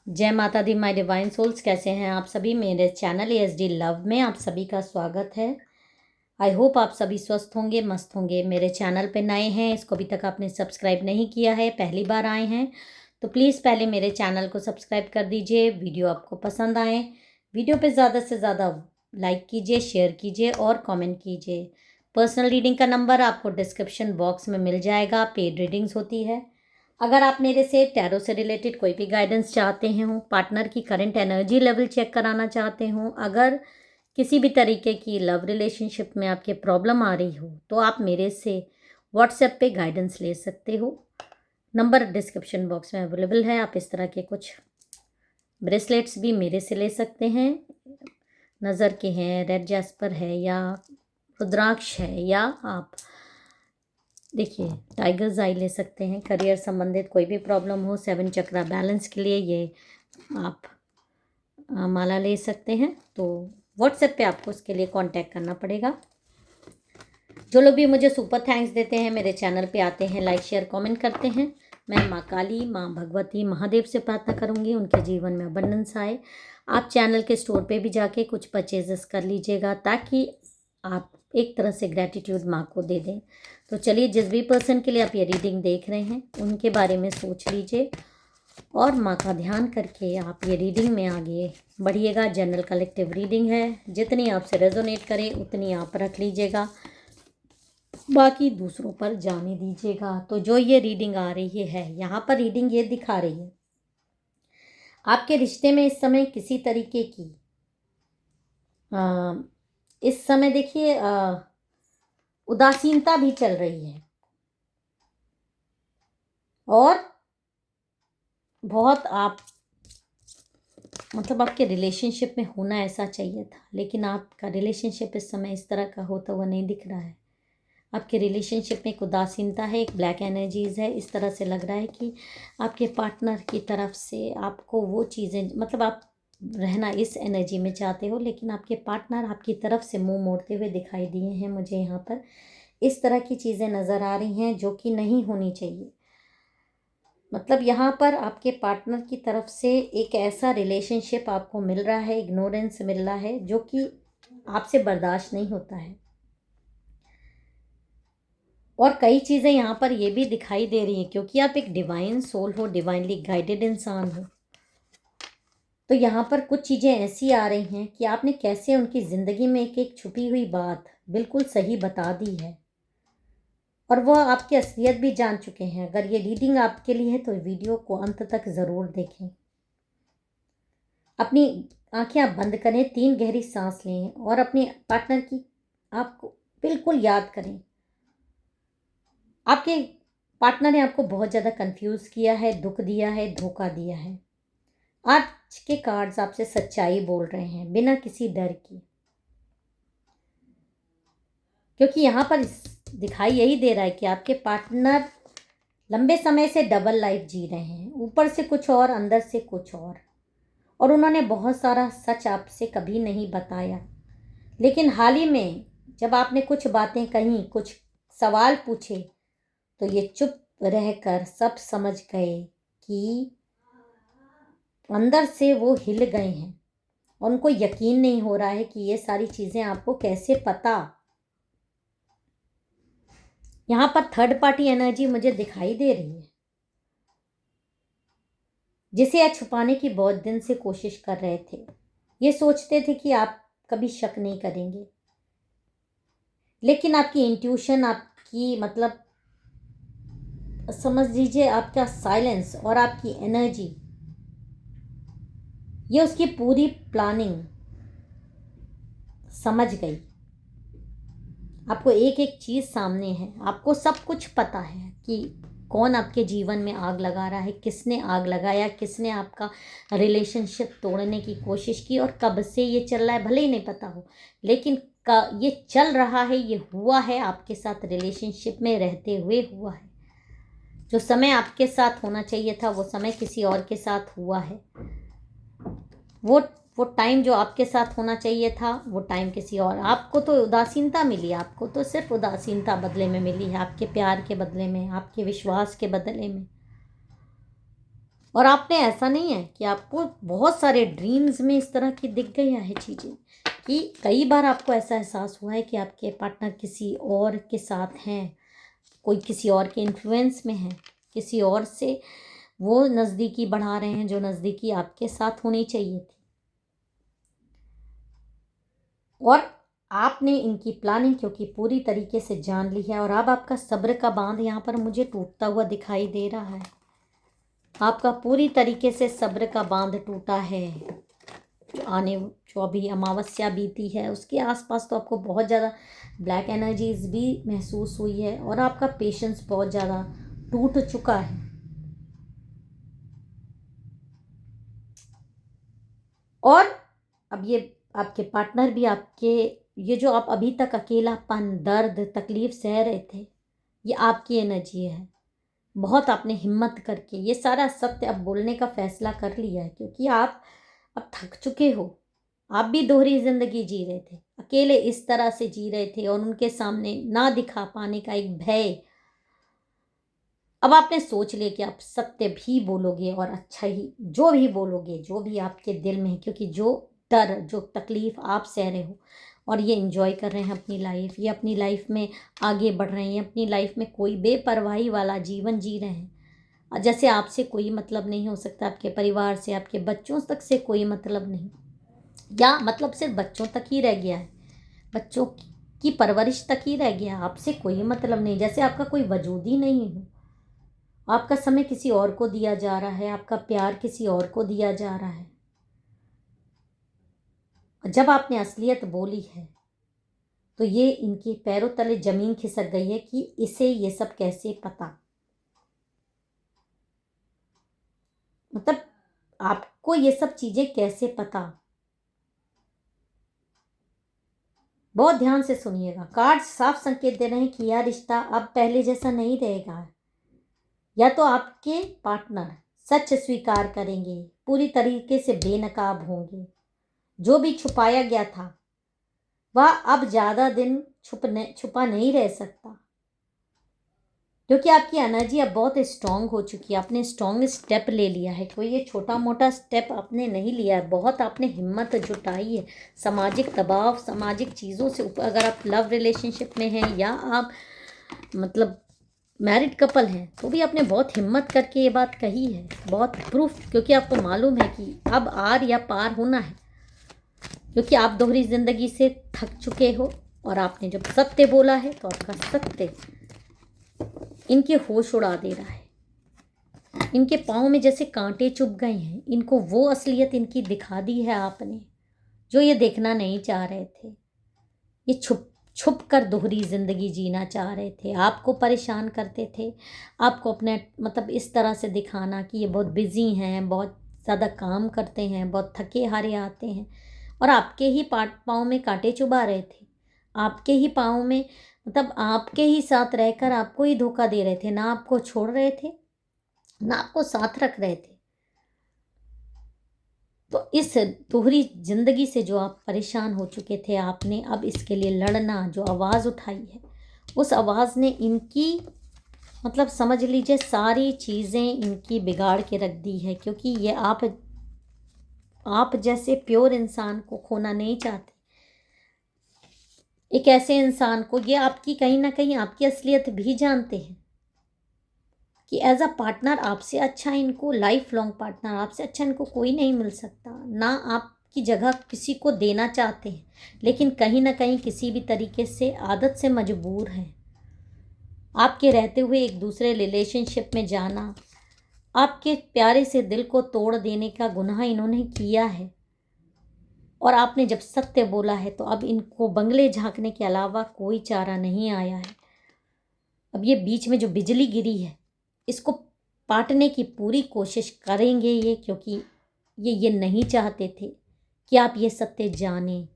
जय माता दी my divine souls. कैसे हैं आप सभी? मेरे चैनल ASD लव में आप सभी का स्वागत है। आई होप आप सभी स्वस्थ होंगे, मस्त होंगे। मेरे चैनल पे नए हैं, इसको अभी तक आपने सब्सक्राइब नहीं किया है, पहली बार आए हैं तो प्लीज़ पहले मेरे चैनल को सब्सक्राइब कर दीजिए। वीडियो आपको पसंद आए, वीडियो पे ज़्यादा से ज़्यादा लाइक कीजिए, शेयर कीजिए और कमेंट कीजिए। पर्सनल रीडिंग का नंबर आपको डिस्क्रिप्शन बॉक्स में मिल जाएगा। पेड रीडिंग्स होती है। अगर आप मेरे से टैरो से रिलेटेड कोई भी गाइडेंस चाहते हो, पार्टनर की करंट एनर्जी लेवल चेक कराना चाहते हो, अगर किसी भी तरीके की लव रिलेशनशिप में आपके प्रॉब्लम आ रही हो, तो आप मेरे से व्हाट्सएप पे गाइडेंस ले सकते हो। नंबर डिस्क्रिप्शन बॉक्स में अवेलेबल है। आप इस तरह के कुछ ब्रेसलेट्स भी मेरे से ले सकते हैं। नज़र के हैं, रेड जैस्पर है या रुद्राक्ष है, या आप देखिए टाइगर्स आई ले सकते हैं। करियर संबंधित कोई भी प्रॉब्लम हो, 7 चक्रा बैलेंस के लिए ये आप माला ले सकते हैं। तो व्हाट्सएप पे आपको उसके लिए कांटेक्ट करना पड़ेगा। जो लोग भी मुझे सुपर थैंक्स देते हैं, मेरे चैनल पे आते हैं, लाइक शेयर कमेंट करते हैं, मैं माँ काली, माँ भगवती, महादेव से प्रार्थना करूँगी उनके जीवन में अबंडेंस आए। आप चैनल के स्टोर पे भी जाके कुछ परचेजेस कर लीजिएगा, ताकि आप एक तरह से ग्रैटिट्यूड माँ को दे दें। तो चलिए, जिस भी पर्सन के लिए आप ये रीडिंग देख रहे हैं, उनके बारे में सोच लीजिए और माँ का ध्यान करके आप ये रीडिंग में आगे बढ़िएगा। जनरल कलेक्टिव रीडिंग है, जितनी आपसे रेजोनेट करे उतनी आप रख लीजिएगा, बाकी दूसरों पर जाने दीजिएगा। तो जो ये रीडिंग आ रही है, यहाँ पर रीडिंग ये दिखा रही है, आपके रिश्ते में इस समय किसी तरीके की इस समय देखिए उदासीनता भी चल रही है और बहुत आप मतलब आपके रिलेशनशिप में होना ऐसा चाहिए था, लेकिन आपका रिलेशनशिप इस समय इस तरह का होता हुआ नहीं दिख रहा है। आपके रिलेशनशिप में एक उदासीनता है, एक ब्लैक एनर्जीज है। इस तरह से लग रहा है कि आपके पार्टनर की तरफ से आपको वो चीज़ें, मतलब आप रहना इस एनर्जी में चाहते हो, लेकिन आपके पार्टनर आपकी तरफ से मुंह मोड़ते हुए दिखाई दिए हैं मुझे। यहाँ पर इस तरह की चीज़ें नज़र आ रही हैं जो कि नहीं होनी चाहिए। मतलब यहाँ पर आपके पार्टनर की तरफ से एक ऐसा रिलेशनशिप आपको मिल रहा है, इग्नोरेंस मिल रहा है, जो कि आपसे बर्दाश्त नहीं होता है। और कई चीज़ें यहाँ पर ये भी दिखाई दे रही हैं, क्योंकि आप एक डिवाइन सोल हो, डिवाइनली गाइडेड इंसान हो, तो यहाँ पर कुछ चीज़ें ऐसी आ रही हैं कि आपने कैसे उनकी ज़िंदगी में एक एक छुपी हुई बात बिल्कुल सही बता दी है, और वह आपकी असलियत भी जान चुके हैं। अगर ये रीडिंग आपके लिए है तो वीडियो को अंत तक ज़रूर देखें। अपनी आंखें आप बंद करें, 3 गहरी सांस लें और अपने पार्टनर की आपको बिल्कुल याद करें। आपके पार्टनर ने आपको बहुत ज़्यादा कंफ्यूज किया है, दुख दिया है, धोखा दिया है। आज के कार्ड्स आपसे सच्चाई बोल रहे हैं, बिना किसी डर की, क्योंकि यहाँ पर दिखाई यही दे रहा है कि आपके पार्टनर लंबे समय से डबल लाइफ जी रहे हैं, ऊपर से कुछ और, अंदर से कुछ और उन्होंने बहुत सारा सच आपसे कभी नहीं बताया। लेकिन हाल ही में जब आपने कुछ बातें कहीं, कुछ सवाल पूछे, तो ये चुप रहकर सब समझ गए कि अंदर से वो हिल गए हैं और उनको यकीन नहीं हो रहा है कि ये सारी चीज़ें आपको कैसे पता। यहाँ पर थर्ड पार्टी एनर्जी मुझे दिखाई दे रही है, जिसे आप छुपाने की बहुत दिन से कोशिश कर रहे थे। ये सोचते थे कि आप कभी शक नहीं करेंगे, लेकिन आपकी इंट्यूशन, आपकी मतलब समझ लीजिए आपका साइलेंस और आपकी एनर्जी, ये उसकी पूरी प्लानिंग समझ गई। आपको एक एक चीज़ सामने है, आपको सब कुछ पता है कि कौन आपके जीवन में आग लगा रहा है, किसने आग लगाया, किसने आपका रिलेशनशिप तोड़ने की कोशिश की और कब से ये चल रहा है। भले ही नहीं पता हो, लेकिन ये चल रहा है, ये हुआ है, आपके साथ रिलेशनशिप में रहते हुए हुआ है। जो समय आपके साथ होना चाहिए था, वो समय किसी और के साथ हुआ है। वो टाइम जो आपके साथ होना चाहिए था, वो टाइम किसी और। आपको तो उदासीनता मिली, आपको तो सिर्फ उदासीनता बदले में मिली है, आपके प्यार के बदले में, आपके विश्वास के बदले में। और आपने ऐसा नहीं है कि आपको बहुत सारे ड्रीम्स में इस तरह की दिख गई है चीज़ें, कि कई बार आपको ऐसा एहसास हुआ है कि आपके पार्टनर किसी और के साथ हैं, कोई किसी और के इन्फ्लुएंस में है, किसी और से वो नज़दीकी बढ़ा रहे हैं जो नज़दीकी आपके साथ होनी चाहिए थी। और आपने इनकी प्लानिंग क्योंकि पूरी तरीके से जान ली है, और अब आपका सब्र का बांध यहाँ पर मुझे टूटता हुआ दिखाई दे रहा है। आपका पूरी तरीके से सब्र का बांध टूटा है। जो अभी अमावस्या बीती है उसके आसपास तो आपको बहुत ज़्यादा ब्लैक एनर्जीज भी महसूस हुई है, और आपका पेशेंस बहुत ज़्यादा टूट चुका है। और अब ये आपके पार्टनर भी आपके, ये जो आप अभी तक अकेलापन, दर्द, तकलीफ सह रहे थे, ये आपकी एनर्जी है। बहुत आपने हिम्मत करके ये सारा सत्य अब बोलने का फैसला कर लिया है, क्योंकि आप अब थक चुके हो। आप भी दोहरी जिंदगी जी रहे थे, अकेले इस तरह से जी रहे थे, और उनके सामने ना दिखा पाने का एक भय। अब आपने सोच लिया कि आप सत्य भी बोलोगे, और अच्छा ही जो भी बोलोगे, जो भी आपके दिल में है, क्योंकि जो डर, जो तकलीफ आप सह रहे हो, और ये एंजॉय कर रहे हैं अपनी लाइफ, ये अपनी लाइफ में आगे बढ़ रहे हैं, अपनी लाइफ में कोई बेपरवाही वाला जीवन जी रहे हैं, जैसे आपसे कोई मतलब नहीं हो सकता, आपके परिवार से, आपके बच्चों तक से कोई मतलब नहीं, या मतलब सिर्फ बच्चों तक ही रह गया है, बच्चों की परवरिश तक ही रह गया, आपसे कोई मतलब नहीं, जैसे आपका कोई वजूद ही नहीं हो। आपका समय किसी और को दिया जा रहा है, आपका प्यार किसी और को दिया जा रहा है। जब आपने असलियत बोली है तो ये इनके पैरों तले जमीन खिसक गई है कि इसे ये सब कैसे पता, मतलब आपको ये सब चीजें कैसे पता। बहुत ध्यान से सुनिएगा, कार्ड साफ संकेत दे रहे हैं कि यह रिश्ता अब पहले जैसा नहीं रहेगा। या तो आपके पार्टनर सच स्वीकार करेंगे, पूरी तरीके से बेनकाब होंगे, जो भी छुपाया गया था वह अब ज़्यादा दिन छुपा नहीं रह सकता, क्योंकि आपकी एनर्जी अब बहुत स्ट्रांग हो चुकी है। आपने स्ट्रांग स्टेप ले लिया है, कोई ये छोटा मोटा स्टेप आपने नहीं लिया है, बहुत आपने हिम्मत जुटाई है। सामाजिक दबाव, सामाजिक चीज़ों से ऊपर, अगर आप लव रिलेशनशिप में हैं या आप मतलब मैरिड कपल हैं, तो भी आपने बहुत हिम्मत करके ये बात कही है, बहुत प्रूफ, क्योंकि आपको मालूम है कि अब आर या पार होना है, क्योंकि आप दोहरी जिंदगी से थक चुके हो। और आपने जब सत्य बोला है तो आपका सत्य इनके होश उड़ा दे रहा है, इनके पाँव में जैसे कांटे चुभ गए हैं, इनको वो असलियत इनकी दिखा दी है आपने, जो ये देखना नहीं चाह रहे थे। ये छुप छुप कर दोहरी ज़िंदगी जीना चाह रहे थे, आपको परेशान करते थे, आपको अपने मतलब इस तरह से दिखाना कि ये बहुत बिजी हैं, बहुत ज़्यादा काम करते हैं, बहुत थके हारे आते हैं, और आपके ही पाँव में कांटे चुभा रहे थे, आपके ही पाँव में, मतलब आपके ही साथ रहकर आपको ही धोखा दे रहे थे, ना आपको छोड़ रहे थे, ना आपको साथ रख रहे थे। तो इस दोहरी जिंदगी से जो आप परेशान हो चुके थे, आपने अब इसके लिए लड़ना, जो आवाज़ उठाई है, उस आवाज़ ने इनकी मतलब समझ लीजिए सारी चीज़ें इनकी बिगाड़ के रख दी है, क्योंकि ये आप जैसे प्योर इंसान को खोना नहीं चाहते। एक ऐसे इंसान को, ये आपकी कहीं ना कहीं आपकी असलियत भी जानते हैं कि एज अ पार्टनर आपसे अच्छा इनको, लाइफ लॉन्ग पार्टनर आपसे अच्छा इनको कोई नहीं मिल सकता, ना आपकी जगह किसी को देना चाहते हैं, लेकिन कहीं ना कहीं किसी भी तरीके से आदत से मजबूर हैं। आपके रहते हुए एक दूसरे रिलेशनशिप में जाना, आपके प्यारे से दिल को तोड़ देने का गुनाह इन्होंने किया है। और आपने जब सत्य बोला है तो अब इनको बंगले झांकने के अलावा कोई चारा नहीं आया है। अब ये बीच में जो बिजली गिरी है, इसको पाटने की पूरी कोशिश करेंगे ये, क्योंकि ये नहीं चाहते थे कि आप ये सत्य जानें।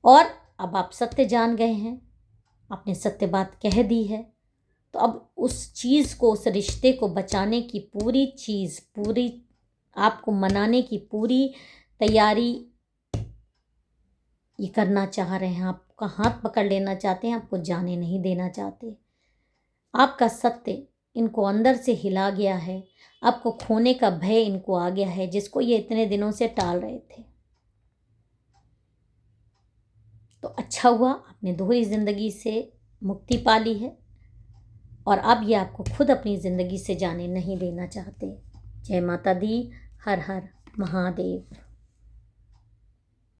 और अब आप सत्य जान गए हैं, आपने सत्य बात कह दी है, तो अब उस चीज़ को, उस रिश्ते को बचाने की पूरी आपको मनाने की पूरी तैयारी ये करना चाह रहे हैं, आपका हाथ पकड़ लेना चाहते हैं, आपको जाने नहीं देना चाहते। आपका सत्य इनको अंदर से हिला गया है, आपको खोने का भय इनको आ गया है, जिसको ये इतने दिनों से टाल रहे थे। तो अच्छा हुआ आपने दोहरी ज़िंदगी से मुक्ति पा ली है और अब ये आपको खुद अपनी ज़िंदगी से जाने नहीं देना चाहते। जय माता दी। हर हर महादेव।